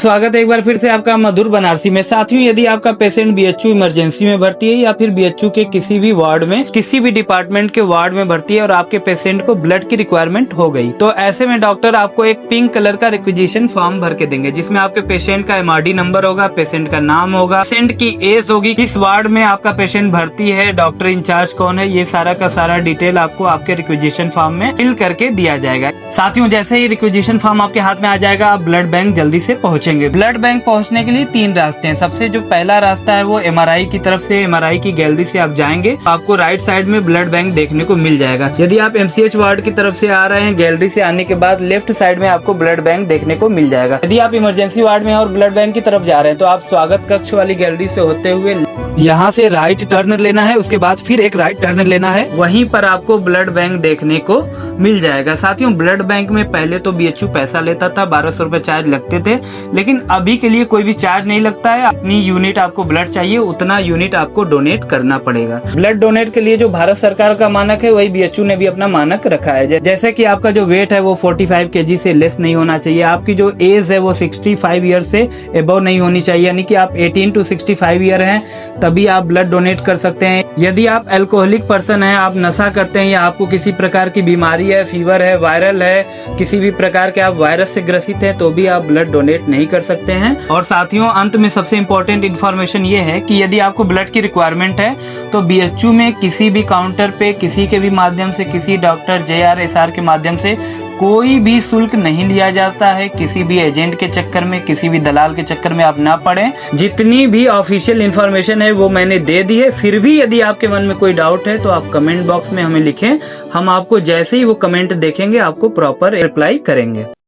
स्वागत है एक बार फिर से आपका मधुर बनारसी में। साथियों, यदि आपका पेशेंट बीएचयू इमरजेंसी में भर्ती है या फिर बीएचयू के किसी भी वार्ड में, किसी भी डिपार्टमेंट के वार्ड में भर्ती है और आपके पेशेंट को ब्लड की रिक्वायरमेंट हो गई, तो ऐसे में डॉक्टर आपको एक पिंक कलर का रिक्विजिशन फॉर्म भर के देंगे, जिसमें आपके पेशेंट का एमआरडी नंबर होगा, पेशेंट का नाम होगा, पेशेंट की एज होगी, किस वार्ड में आपका पेशेंट भर्ती है, डॉक्टर इंचार्ज कौन है, ये सारा का सारा डिटेल आपको आपके रिक्विजिशन फॉर्म में फिल करके दिया जाएगा। साथियों, जैसे ही रिक्विजिशन फॉर्म आपके हाथ में आ जाएगा, आप ब्लड बैंक जल्दी से पहुंचेंगे। ब्लड बैंक पहुंचने के लिए 3 रास्ते हैं। सबसे जो पहला रास्ता है वो एमआरआई की तरफ से, एमआरआई की गैलरी से आप जाएंगे, आपको राइट साइड में ब्लड बैंक देखने को मिल जाएगा। यदि आप एमसीएच वार्ड की तरफ से आ रहे हैं, गैलरी से आने के बाद लेफ्ट साइड में आपको ब्लड बैंक देखने को मिल जाएगा। यदि आप इमरजेंसी वार्ड में और ब्लड बैंक की तरफ जा रहे हैं, तो आप स्वागत कक्ष वाली गैलरी से होते हुए यहाँ से राइट टर्न लेना है, उसके बाद फिर एक राइट टर्न लेना है, वहीं पर आपको ब्लड बैंक देखने को मिल जाएगा। साथियों, ब्लड बैंक में पहले तो बीएचयू पैसा लेता था, 1200 रुपए चार्ज लगते थे, लेकिन अभी के लिए कोई भी चार्ज नहीं लगता है। अपनी यूनिट आपको ब्लड चाहिए, उतना यूनिट आपको डोनेट करना पड़ेगा। ब्लड डोनेट के लिए जो भारत सरकार का मानक है, वही बीएचयू ने भी अपना मानक रखा है। जैसे कि आपका जो वेट है वो 45 केजी से लेस नहीं होना चाहिए, आपकी जो एज है वो 65 ईयर से एबव नहीं होनी चाहिए, यानी कि आप 18 to 65 ईयर हैं तभी आप ब्लड डोनेट कर सकते हैं। यदि आप अल्कोहलिक पर्सन हैं, आप नशा करते हैं या आपको किसी प्रकार की बीमारी है, फीवर है, वायरल है, किसी भी प्रकार के आप वायरस से ग्रसित हैं, तो भी आप ब्लड डोनेट नहीं कर सकते हैं। और साथियों, अंत में सबसे इम्पोर्टेंट इन्फॉर्मेशन ये है कि यदि आपको ब्लड की रिक्वायरमेंट है, तो बीएचयू में किसी भी काउंटर पे किसी के भी माध्यम से, किसी डॉक्टर JRSR के माध्यम से कोई भी शुल्क नहीं लिया जाता है। किसी भी एजेंट के चक्कर में, किसी भी दलाल के चक्कर में आप ना पड़े। जितनी भी ऑफिशियल इन्फॉर्मेशन है वो मैंने दे दी है। फिर भी यदि आपके मन में कोई डाउट है तो आप कमेंट बॉक्स में हमें लिखें, हम आपको जैसे ही वो कमेंट देखेंगे आपको प्रॉपर रिप्लाई करेंगे।